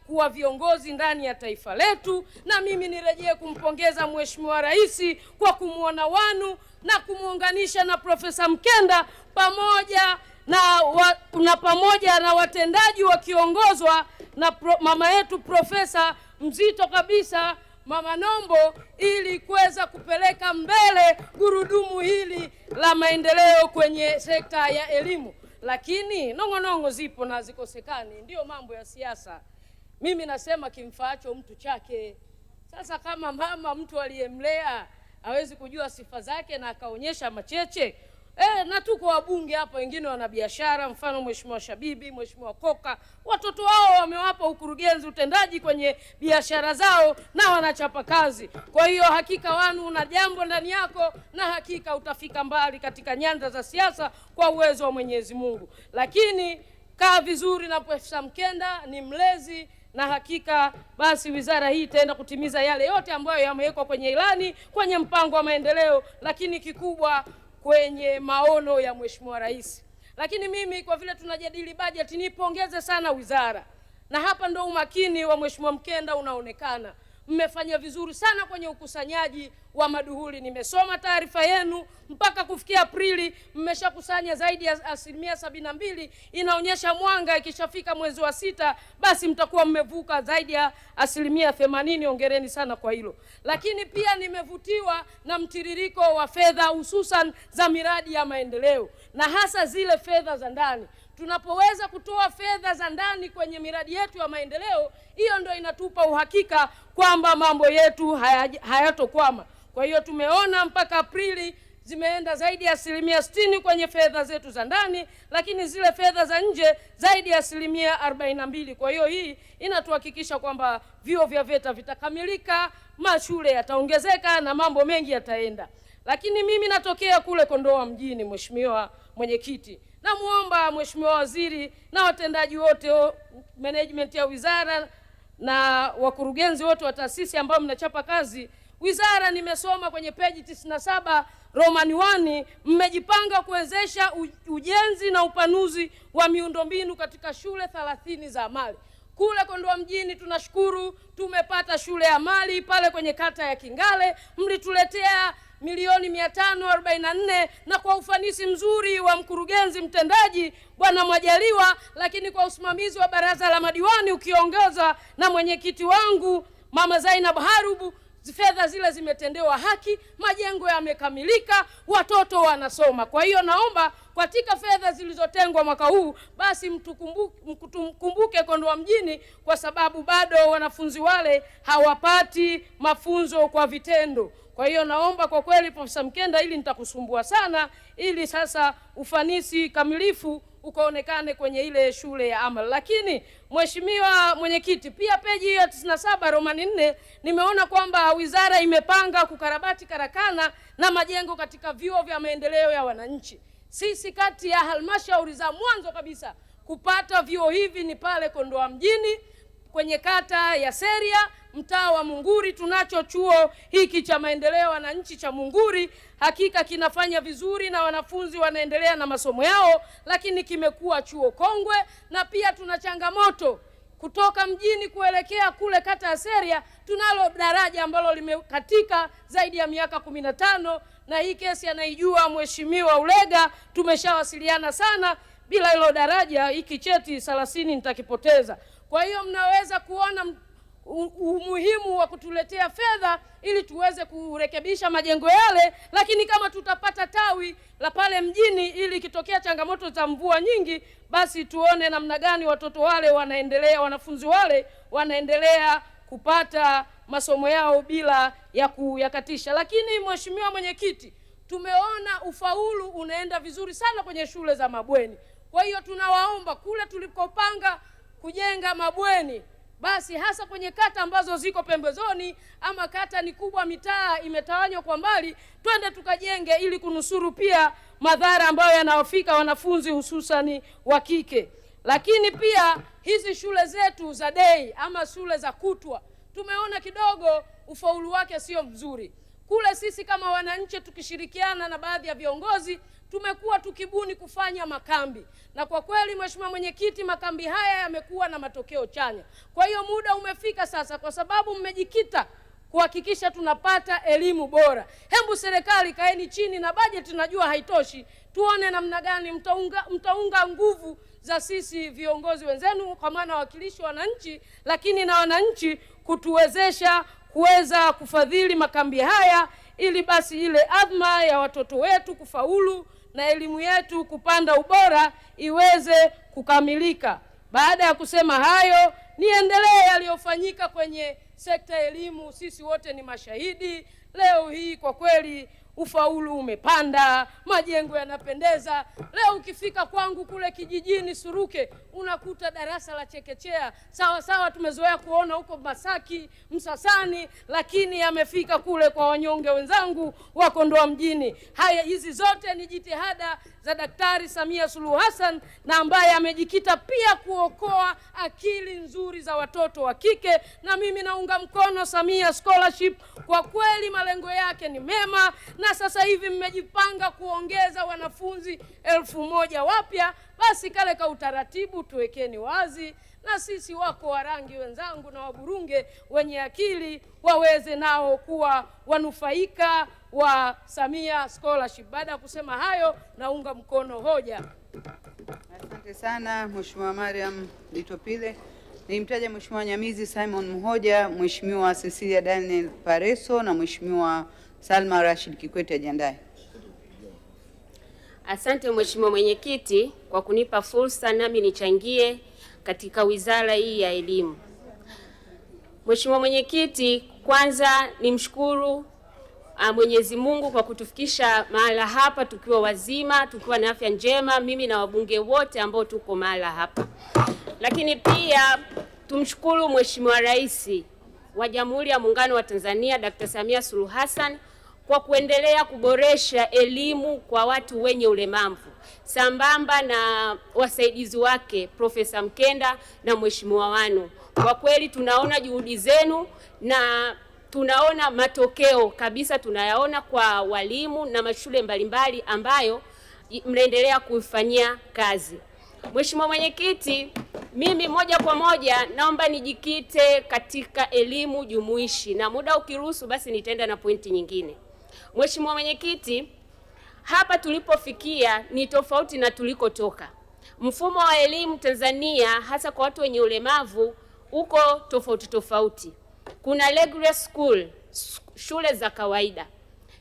kuwa viongozi ndani ya taifa letu. Na mimi nirejee kumpongeza Mheshimiwa Rais kwa kumuona wanu na kumuunganisha na Profesa Mkenda pamoja na watendaji wakiongozwa na mama yetu Profesa mzito kabisa Mama Nombo, ili kuweza kupeleka mbele gurudumu hili la maendeleo kwenye sekta ya elimu. Lakini nongonongo zipo na zikosekani, ndio mambo ya siasa. Mimi nasema kimfaacho mtu chake. Sasa kama mama mtu aliyemlea hawezi kujua sifa zake na akaonyesha macheche, na tuko wabunge hapa wengine wana biashara, mfano Mheshimiwa Shabibi, Mheshimiwa Koka, watoto wao wamewapa ukurugenzi utendaji kwenye biashara zao na wanachapa kazi. Kwa hiyo hakika wanu una jambo ndani yako, na hakika utafika mbali katika nyanja za siasa kwa uwezo wa Mwenyezi Mungu. Lakini kaa vizuri na Profesa Mkenda, ni mlezi, na hakika basi wizara hii itaenda kutimiza yale yote ambayo yamewekwa kwenye ilani, kwenye mpango wa maendeleo, lakini kikubwa kwenye maono ya Mheshimiwa Rais. Lakini mimi kwa vile tunajadili bajeti, nipongeze sana wizara, na hapa ndo umakini wa Mheshimiwa Mkenda unaonekana. Mmefanya vizuri sana kwenye ukusanyaji wa maduhuli. Nimesoma taarifa yenu, mpaka kufikia Aprili mmeshakusanya zaidi ya 72%. Inaonyesha mwanga ikishafika mwezi wa 6 basi mtakuwa mmevuka zaidi ya 80%. Hongereni sana kwa hilo. Lakini pia nimevutiwa na mtiririko wa fedha, hususan za miradi ya maendeleo, na hasa zile fedha za ndani. Tunapoweza kutoa fedha za ndani kwenye miradi yetu ya maendeleo, hiyo ndio inatupa uhakika kwamba mambo yetu hayatokwama. Kwa hiyo tumeona mpaka Aprili zimeenda zaidi ya 60% kwenye fedha zetu za ndani, lakini zile fedha za nje zaidi ya 42%. Kwa hiyo hii inatuhakikisha kwamba vyuo vya VETA vitakamilika, mashule yataongezeka na mambo mengi yataenda. Lakini mimi natokea kule Kondoa mjini, Mheshimiwa Mwenyekiti. Namuomba Mheshimiwa Waziri na watendaji wote, management ya wizara na wakurugenzi wote wa taasisi ambao mnachapa kazi wizara, nimesoma kwenye peji 97 Roman 1, mmejipanga kuwezesha ujenzi na upanuzi wa miundombinu katika shule 30 za amali. Kule Kondoa mjini tunashukuru tumepata shule ya amali pale kwenye kata ya Kingale, mlituletea milioni 544, na kwa ufanisi mzuri wa mkurugenzi mtendaji Bwana Mwajaliwa, lakini kwa usimamizi wa baraza la madiwani ukiongozwa na mwenyekiti wangu Mama Zainab Harubu, fedha zile zimetendewa haki, majengo yamekamilika, watoto wanasoma. Kwa hiyo naomba katika fedha zilizotengwa mwaka huu basi mkumbuke Kondoa mjini, kwa sababu bado wanafunzi wale hawapati mafunzo kwa vitendo. Kwa hiyo naomba kwa kweli Profesa Mkenda, ili nitakusumbua sana, ili sasa ufanisi kamilifu ukaonekane kwenye ile shule ya Amal. Lakini Mheshimiwa Mwenyekiti, pia peji ya 97 Roman 4 nimeona kwamba wizara imepanga kukarabati karakana na majengo katika vyuo vya maendeleo ya wananchi. Sisi kati ya halmashauri za mwanzo kabisa kupata vyuo hivi ni pale Kondoa mjini kwenye kata ya Seria, mtaa wa Munguri. Tunacho chuo hiki cha maendeleo ya wananchi cha Munguri, hakika kinafanya vizuri na wanafunzi wanaendelea na masomo yao, lakini kimekuwa chuo kongwe. Na pia tuna changamoto kutoka mjini kuelekea kule kata ya Seria, tunalo daraja ambalo limekatika zaidi ya miaka 15, na hii kesi anaijua Mheshimiwa Ulega, tumeshawasiliana sana. Bila hilo daraja hiki cheti 30 nitakipoteza. Kwa hiyo mnaweza kuona umuhimu wa kutuletea fedha ili tuweze kurekebisha majengo yale. Lakini kama tutapata tawi la pale mjini, ili kitokea changamoto za mvua nyingi, basi tuone namna gani watoto wale wanaendelea, wanafunzi wale wanaendelea kupata masomo yao bila ya kuyakatisha. Lakini Mheshimiwa Mwenyekiti, tumeona ufaulu unaenda vizuri sana kwenye shule za mabweni. Kwa hiyo tunawaomba kule tulikopanga kujenga mabweni, basi hasa kwenye kata ambazo ziko pembezoni ama kata ni kubwa, mitaa imetawanywa kwa mbali, twende tukajenge ili kunusuru pia madhara ambayo yanawafika wanafunzi hususani wa kike. Lakini pia hizi shule zetu za day ama shule za kutwa tumeona kidogo ufaulu wake sio mzuri. Kule sisi kama wananchi tukishirikiana na baadhi ya viongozi tumekuwa tukibuni kufanya makambi, na kwa kweli Mheshimiwa Mwenyekiti, makambi haya yamekuwa na matokeo chanya. Kwa hiyo muda umefika sasa, kwa sababu mmejikita kuhakikisha tunapata elimu bora. Hebu serikali kaeni chini, na bajeti najua haitoshi, tuone namna gani mtaunga nguvu za sisi viongozi wenzenu, kwa maana wawakilishi wa wananchi, lakini na wananchi kutuwezesha kuweza kufadhili makambi haya, ili basi ile adhma ya watoto wetu kufaulu na elimu yetu kupanda ubora iweze kukamilika. Baada ya kusema hayo, niendelee yaliyofanyika kwenye sekta ya elimu. Sisi wote ni mashahidi. Leo hii kwa kweli ufaulu umepanda, majengo yanapendeza. Leo ukifika kwangu kule kijijini Suruke, unakuta darasa la chekechea sawa sawa tumezoea kuona huko Masaki, Msasani, lakini yamefika kule kwa wanyonge wenzangu wa Kondoa mjini. Hizi zote ni jitihada za Daktari Samia Suluhu Hassan, na ambaye amejikita pia kuokoa akili nzuri za watoto wa kike, na mimi naunga mkono Samia Scholarship. Kwa kweli malengo yake ni mema, na sasa hivi mmejipanga kuongeza wanafunzi 1000 wapya. Basi kale ka utaratibu tuwekeni wazi, na sisi wako Warangi wenzangu na Waburunge wenye akili waweze nao kuwa wanufaika wa Samia Scholarship. Baada ya kusema hayo, naunga mkono hoja. Asante sana Mheshimiwa Mariam Litopile. Nimtaja Mheshimiwa Nyamizi Simon Mhoja, Mheshimiwa Cecilia Daniel Pareso na Mheshimiwa Salma Rashid Kikwete ajiandae. Asante Mheshimiwa Mwenyekiti kwa kunipa fursa nami nichangie katika wizara hii ya elimu. Mheshimiwa Mwenyekiti, kwanza nimshukuru Mwenyezi Mungu kwa kutufikisha mahala hapa tukiwa wazima, tukiwa na afya njema, mimi na wabunge wote ambao tuko mahala hapa. Lakini pia tumshukuru Mheshimiwa Rais wa Jamhuri ya Muungano wa Tanzania Dr. Samia Suluhu Hassan kwa kuendelea kuboresha elimu kwa watu wenye ulemavu, sambamba na wasaidizi wake Profesa Mkenda na Mheshimiwa Wanu. Kwa kweli tunaona juhudi zenu na tunaona matokeo kabisa, tunayaona kwa walimu na mashule mbalimbali ambayo mnaendelea kuifanyia kazi. Mheshimiwa Mwenyekiti, mimi moja kwa moja naomba nijikite katika elimu jumuishi, na muda ukiruhusu basi nitaenda na pointi nyingine. Mheshimiwa Mwenyekiti, hapa tulipofikia ni tofauti na tulikotoka. Mfumo wa elimu Tanzania hasa kwa watu wenye ulemavu uko tofauti. Kuna regular school, shule za kawaida.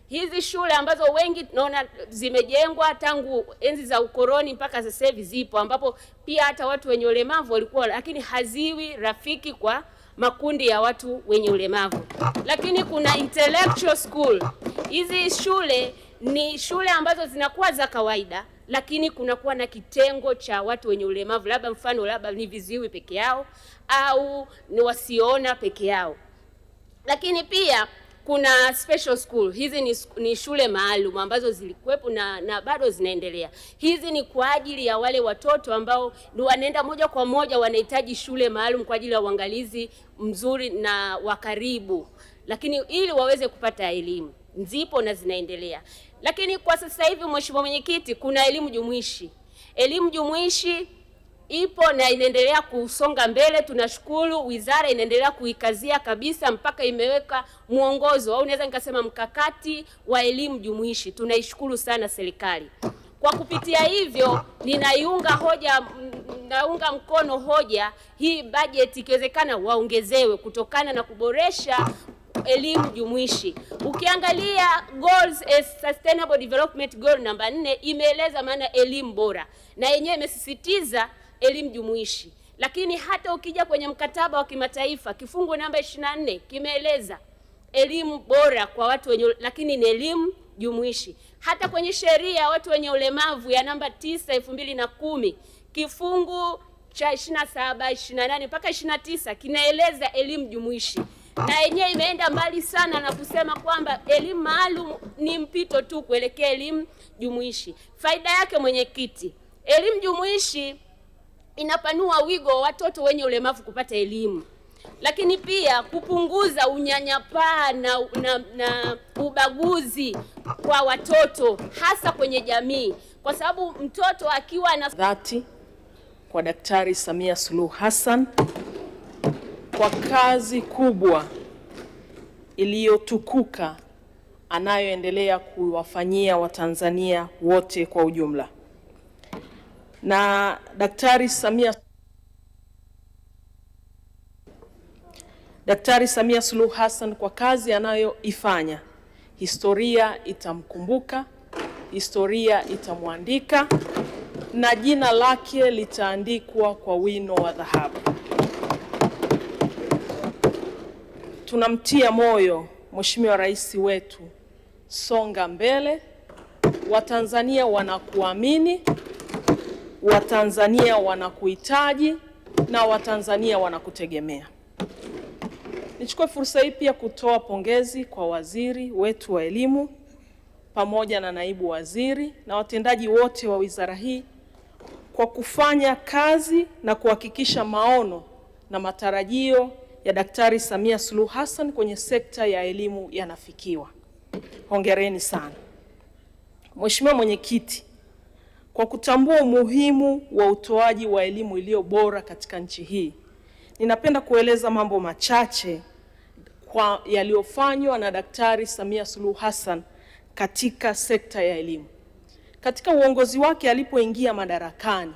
Hizi shule ambazo wengi tunaona zimejengwa tangu enzi za ukoloni mpaka sasa hivi zipo, ambapo pia hata watu wenye ulemavu walikuwa, lakini haziwi rafiki kwa makundi ya watu wenye ulemavu. Lakini kuna intellectual school. Hizi shule ni shule ambazo zinakuwa za kawaida, lakini kunakuwa na kitengo cha watu wenye ulemavu, labda mfano labda ni viziwi peke yao au ni wasioona peke yao. Lakini pia kuna special school. Hizi ni shule maalum ambazo zilikuwepo na bado zinaendelea. Hizi ni kwa ajili ya wale watoto ambao ni wanaenda moja kwa moja, wanahitaji shule maalum kwa ajili ya uangalizi mzuri na wa karibu, lakini ili waweze kupata elimu. Zipo na zinaendelea. Lakini kwa sasa hivi Mheshimiwa Mwenyekiti, kuna elimu jumuishi. Elimu jumuishi ipo na inaendelea kusonga mbele. Tunashukuru wizara inaendelea kuikazia kabisa mpaka imeweka mwongozo au naweza nikasema mkakati wa elimu jumuishi. Tunaishukuru sana serikali. Kwa kupitia hivyo naunga mkono hoja hii, bajeti ikiwezekana waongezewe kutokana na kuboresha elimu jumuishi. Ukiangalia goals as sustainable development goal namba 4 imeeleza maana elimu bora, na yenyewe imesisitiza elimu jumuishi. Lakini hata ukija kwenye mkataba wa kimataifa kifungu namba 24 kimeeleza elimu bora kwa watu wenye, lakini ni elimu jumuishi. Hata kwenye sheria ya watu wenye ulemavu ya namba 9/2010 kifungu cha 27, 28 mpaka 29 kinaeleza elimu jumuishi, na yenyewe imeenda mbali sana na kusema kwamba elimu maalum ni mpito tu kuelekea elimu jumuishi. Faida yake Mwenyekiti, elimu jumuishi inapanua wigo wa watoto wenye ulemavu kupata elimu. lakini pia kupunguza unyanyapaa na ubaguzi kwa watoto hasa kwenye jamii, kwa sababu mtoto akiwa na dhati kwa Daktari Samia Suluhu Hassan kwa kazi kubwa iliyotukuka anayoendelea kuwafanyia Watanzania wote kwa ujumla. Na Daktari Samia Suluhu Hassan kwa kazi anayoifanya, historia itamkumbuka, historia itamwandika, na jina lake litaandikwa kwa wino wa dhahabu. Tunamtia moyo Mheshimiwa Rais wetu, songa mbele. Watanzania wanakuamini, Watanzania wanakuhitaji, na Watanzania wanakutegemea. Nichukue fursa hii pia kutoa pongezi kwa waziri wetu wa elimu pamoja na naibu waziri na watendaji wote wa wizara hii kwa kufanya kazi na kuhakikisha maono na matarajio ya Daktari Samia Suluhu Hassan kwenye sekta ya elimu yanafikiwa. Hongereni sana. Mheshimiwa Mwenyekiti, kwa kutambua umuhimu wa utoaji wa elimu iliyo bora katika nchi hii, ninapenda kueleza mambo machache kwa yaliyofanywa na Daktari Samia Suluhu Hassan katika sekta ya elimu. Katika uongozi wake alipoingia madarakani,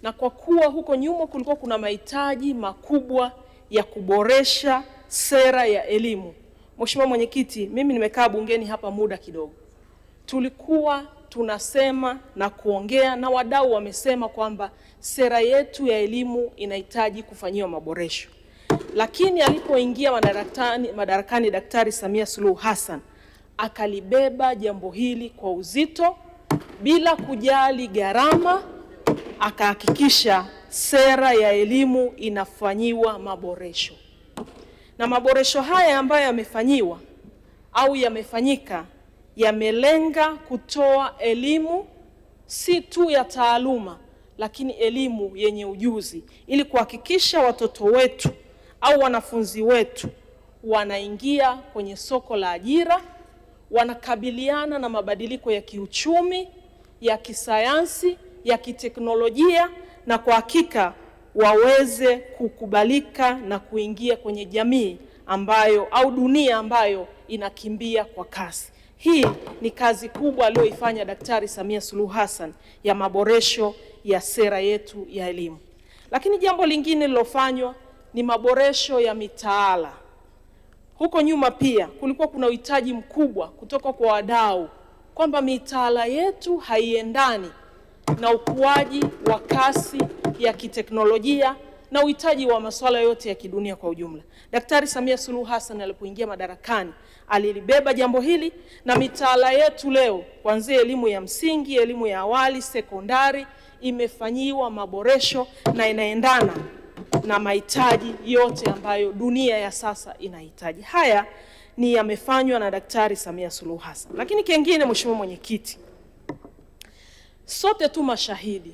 na kwa kuwa huko nyuma kulikuwa kuna mahitaji makubwa ya kuboresha sera ya elimu. Mheshimiwa Mwenyekiti, mimi nimekaa bungeni hapa muda kidogo. Tulikuwa tunasema na kuongea na wadau wamesema kwamba sera yetu ya elimu inahitaji kufanyiwa maboresho. Lakini alipoingia madarakani Daktari Samia Suluhu Hassan akalibeba jambo hili kwa uzito bila kujali gharama, akahakikisha sera ya elimu inafanyiwa maboresho. Na maboresho haya ambayo yamefanyiwa au yamefanyika yamelenga kutoa elimu si tu ya taaluma, lakini elimu yenye ujuzi, ili kuhakikisha watoto wetu au wanafunzi wetu wanaingia kwenye soko la ajira, wanakabiliana na mabadiliko ya kiuchumi, ya kisayansi, ya kiteknolojia, na kwa hakika waweze kukubalika na kuingia kwenye jamii ambayo au dunia ambayo inakimbia kwa kasi. Hii ni kazi kubwa aliyoifanya Daktari Samia Suluhu Hassan ya maboresho ya sera yetu ya elimu. Lakini jambo lingine lilofanywa ni maboresho ya mitaala. Huko nyuma pia kulikuwa kuna uhitaji mkubwa kutoka kwa wadau kwamba mitaala yetu haiendani na ukuaji wa kasi ya kiteknolojia na uhitaji wa masuala yote ya kidunia kwa ujumla. Daktari Samia Suluhu Hassan alipoingia madarakani alilibeba jambo hili, na mitaala yetu leo kuanzia elimu ya msingi, elimu ya awali, sekondari imefanyiwa maboresho na inaendana na mahitaji yote ambayo dunia ya sasa inahitaji. Haya ni yamefanywa na Daktari Samia Suluhu Hassan. Lakini kingine, Mheshimiwa Mwenyekiti, sote tu mashahidi,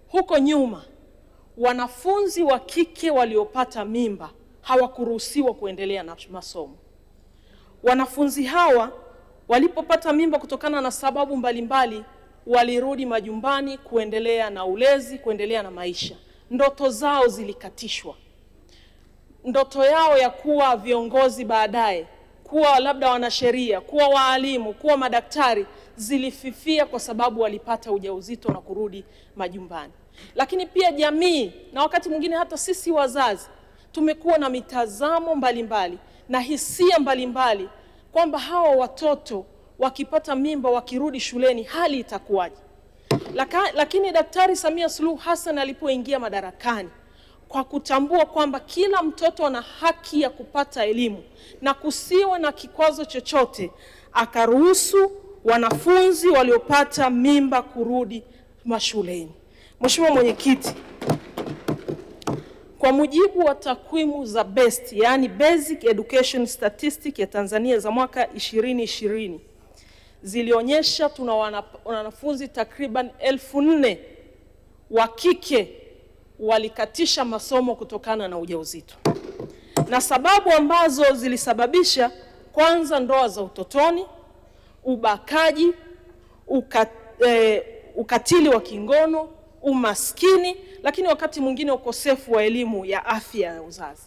huko nyuma wanafunzi wa kike waliopata mimba hawakuruhusiwa kuendelea na masomo. Wanafunzi hawa walipopata mimba kutokana na sababu mbalimbali, walirudi majumbani kuendelea na ulezi, kuendelea na maisha. Ndoto zao zilikatishwa. Ndoto yao ya kuwa viongozi baadaye, kuwa labda wanasheria, kuwa waalimu, kuwa madaktari zilififia kwa sababu walipata ujauzito na kurudi majumbani. Lakini pia jamii na wakati mwingine hata sisi wazazi tumekuwa na mitazamo mbalimbali na hisia mbalimbali kwamba hawa watoto wakipata mimba wakirudi shuleni hali itakuwaje. Lakini Daktari Samia Suluhu Hassan alipoingia madarakani, kwa kutambua kwamba kila mtoto ana haki ya kupata elimu na kusiwe na kikwazo chochote, akaruhusu wanafunzi waliopata mimba kurudi mashuleni. Mheshimiwa Mwenyekiti, kwa mujibu wa takwimu za BEST, yani Basic Education Statistic ya Tanzania za mwaka 2020, zilionyesha tuna wanafunzi takriban 4,000 wa kike walikatisha masomo kutokana na ujauzito. na sababu ambazo zilisababisha, kwanza, ndoa za utotoni, ubakaji, ukatili wa kingono, umaskini, lakini wakati mwingine ukosefu wa elimu ya afya ya uzazi.